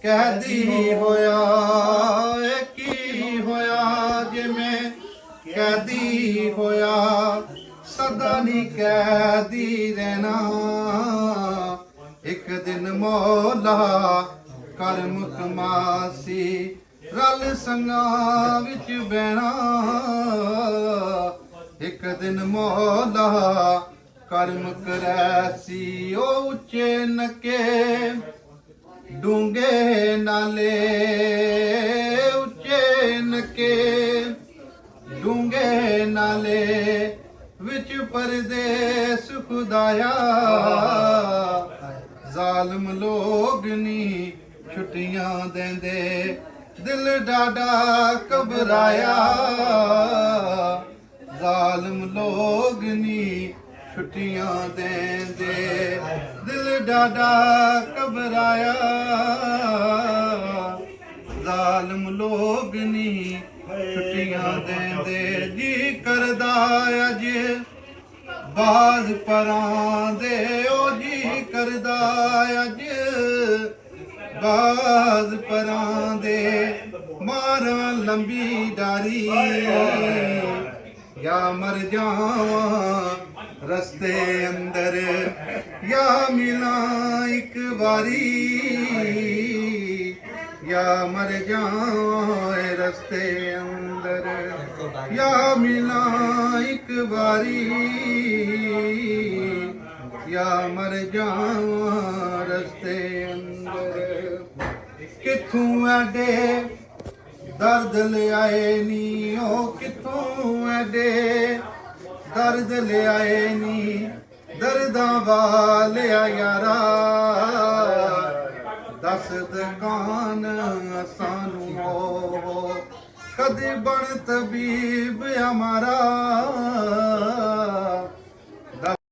कैदी होया की होया जे मैं कैदी होया सदा नहीं कैदी रहना एक दिन मौला कर मुकमासी रल संगा विच बहना एक दिन मौला कर मुकरैसी ओ उच्चे नके डूंगे नाले उच्चे नके डूंगे नाले विच परदेस खुदाया जालिम लोग नी छुट्टियां देंदे दिल डाडा घबराया जालिम लोग नी छुट्टियां देंदे दिल डाडा घबराया जालिम लोग नी छुट्टियां देंदे जी करदा अज बाज परां दे ओ जी करदा अज बाज परां दे मारा लंबी डारी या मर जावां रस्ते अंदर या मिला एक बारी या मर जाए रस्ते अंदर या मिला एक बारी या मर जावा रस्ते अंदर किथों एडे दर्द ले आए नी ओ किथों एडे दर्द ले आए नी दर्दां वाले यारा दस दुकान सानू हो कद बन तबीब हमारा